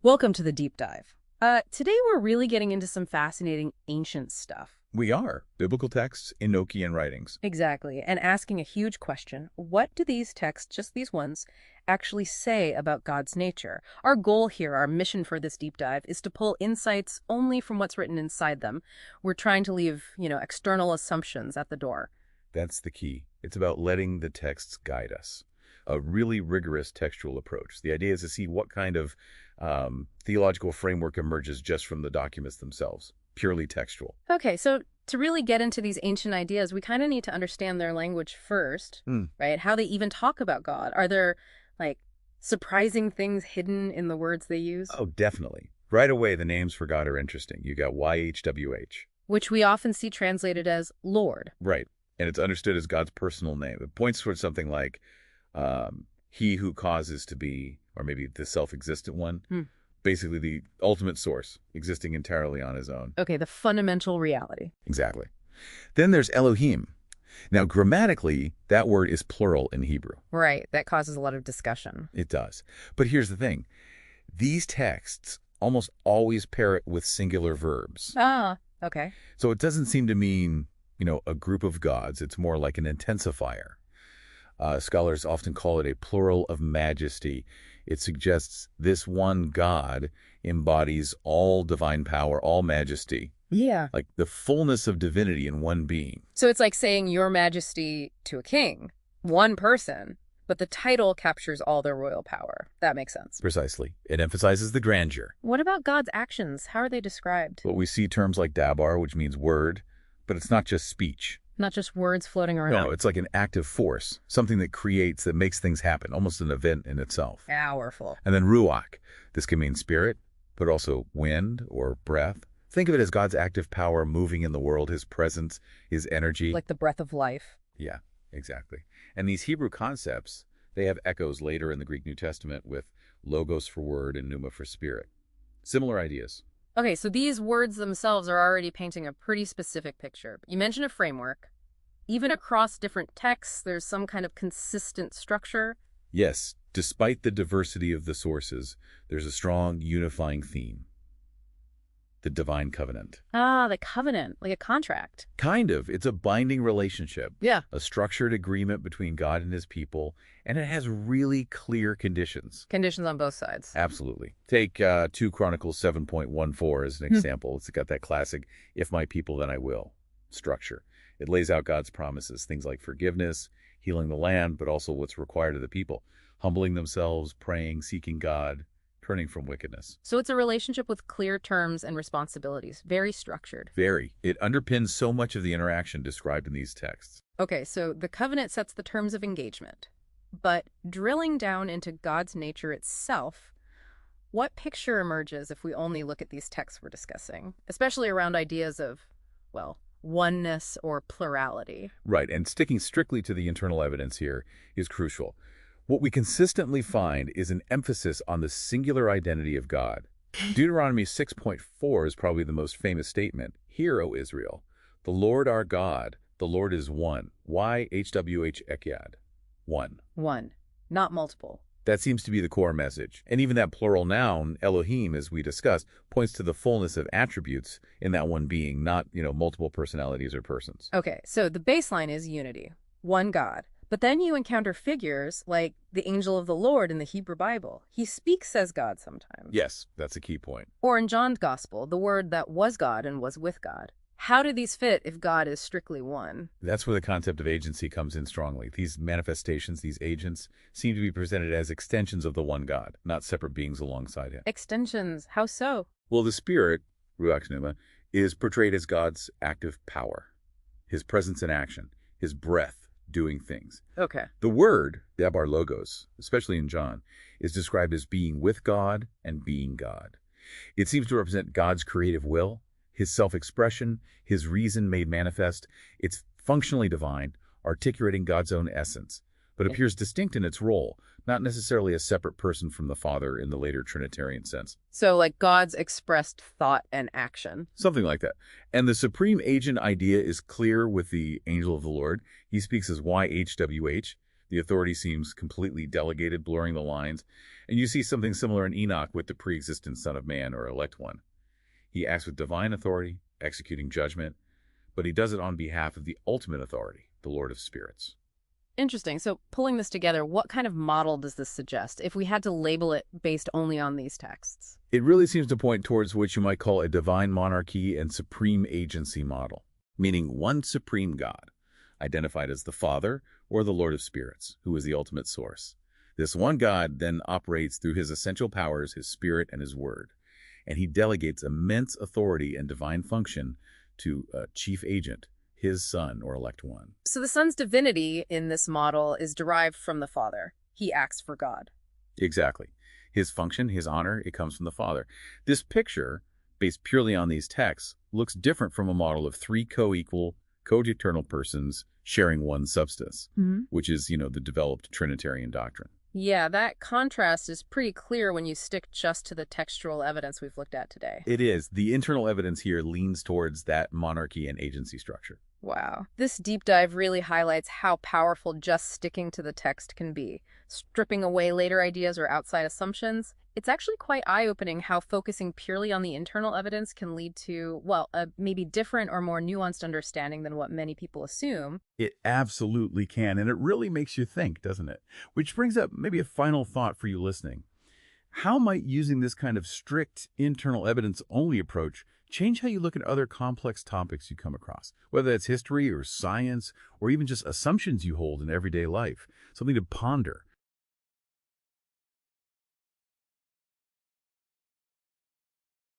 Welcome to the deep dive. Today we're really getting into some fascinating ancient stuff. We are. Biblical texts, Enochian writings. Exactly, and asking a huge question, what do these texts, just these ones, actually say about God's nature? Our goal here, our mission for this deep dive, is to pull insights only from what's written inside them. We're trying to leave, external assumptions at the door. That's the key. It's about letting the texts guide us. A really rigorous textual approach. The idea is to see what kind of theological framework emerges just from the documents themselves. Purely textual. Okay, so to really get into these ancient ideas, we kind of need to understand their language first, right? How they even talk about God. Are there, surprising things hidden in the words they use? Oh, definitely. Right away, the names for God are interesting. You got YHWH. Which we often see translated as Lord. Right. And it's understood as God's personal name. It points towards something like he who causes to be, or maybe the self-existent one. Basically the ultimate source, existing entirely on his own. Okay, the fundamental reality. Exactly. Then there's Elohim. Now, grammatically, that word is plural in Hebrew. Right, that causes a lot of discussion. It does. But here's the thing. These texts almost always pair it with singular verbs. Ah, okay. So it doesn't seem to mean, a group of gods. It's more like an intensifier. Scholars often call it a plural of majesty. It suggests this one God embodies all divine power, all majesty. Yeah. Like the fullness of divinity in one being. So it's like saying Your Majesty to a king, one person, but the title captures all their royal power. That makes sense. Precisely. It emphasizes the grandeur. What about God's actions? How are they described? Well, we see terms like dabar, which means word, but it's not just speech. Not just words floating around. No, it's like an active force, something that creates, that makes things happen, almost an event in itself. Powerful. And then ruach. This can mean spirit, but also wind or breath. Think of it as God's active power moving in the world, his presence, his energy. Like the breath of life. Yeah, exactly. And these Hebrew concepts, they have echoes later in the Greek New Testament with logos for word and pneuma for spirit. Similar ideas. Okay, so these words themselves are already painting a pretty specific picture. You mentioned a framework. Even across different texts, there's some kind of consistent structure. Yes, despite the diversity of the sources, there's a strong unifying theme. The divine covenant. Ah, the covenant, like a contract. Kind of. It's a binding relationship. Yeah. A structured agreement between God and his people, and it has really clear conditions. Conditions on both sides. Absolutely. Take 2 Chronicles 7.14 as an example. It's got that classic, if my people, then I will structure. It lays out God's promises, things like forgiveness, healing the land, but also what's required of the people, humbling themselves, praying, seeking God, turning from wickedness. So it's a relationship with clear terms and responsibilities, very structured. Very. It underpins so much of the interaction described in these texts. Okay, so the covenant sets the terms of engagement. But drilling down into God's nature itself, what picture emerges if we only look at these texts we're discussing, especially around ideas of, oneness or plurality? Right, and sticking strictly to the internal evidence here is crucial. What we consistently find is an emphasis on the singular identity of God. Deuteronomy 6.4 is probably the most famous statement. Hear, O Israel, the Lord our God, the Lord is one. YHWH Ekyad. One. One, not multiple. That seems to be the core message. And even that plural noun, Elohim, as we discussed, points to the fullness of attributes in that one being, not, multiple personalities or persons. Okay, so the baseline is unity, one God. But then you encounter figures like the angel of the Lord in the Hebrew Bible. He speaks as God sometimes. Yes, that's a key point. Or in John's Gospel, the word that was God and was with God. How do these fit if God is strictly one? That's where the concept of agency comes in strongly. These manifestations, these agents, seem to be presented as extensions of the one God, not separate beings alongside him. Extensions? How so? Well, the Spirit, Ruach Pneuma, is portrayed as God's active power, his presence in action, his breath doing things. Okay. The word, dabar logos, especially in John, is described as being with God and being God. It seems to represent God's creative will, his self-expression, his reason made manifest. It's functionally divine, articulating God's own essence, but appears distinct in its role, not necessarily a separate person from the Father in the later Trinitarian sense. So like God's expressed thought and action. Something like that. And the supreme agent idea is clear with the angel of the Lord. He speaks as YHWH, The authority seems completely delegated, blurring the lines. And you see something similar in Enoch with the pre-existent Son of Man or Elect One. He acts with divine authority, executing judgment, but he does it on behalf of the ultimate authority, the Lord of Spirits. Interesting. So pulling this together, what kind of model does this suggest if we had to label it based only on these texts? It really seems to point towards what you might call a divine monarchy and supreme agency model, meaning one supreme God, identified as the Father or the Lord of Spirits, who is the ultimate source. This one God then operates through his essential powers, his Spirit, and his Word, and he delegates immense authority and divine function to a chief agent, his Son or Elect One. So the Son's divinity in this model is derived from the Father. He acts for God. Exactly. His function, his honor, it comes from the Father. This picture, based purely on these texts, looks different from a model of three co-equal, co-eternal persons sharing one substance, which is, the developed Trinitarian doctrine. Yeah, that contrast is pretty clear when you stick just to the textual evidence we've looked at today. It is. The internal evidence here leans towards that monarchy and agency structure. Wow. This deep dive really highlights how powerful just sticking to the text can be. Stripping away later ideas or outside assumptions, it's actually quite eye-opening how focusing purely on the internal evidence can lead to, a maybe different or more nuanced understanding than what many people assume. It absolutely can, and it really makes you think, doesn't it? Which brings up maybe a final thought for you listening. How might using this kind of strict internal evidence-only approach change how you look at other complex topics you come across, whether that's history or science or even just assumptions you hold in everyday life? Something to ponder.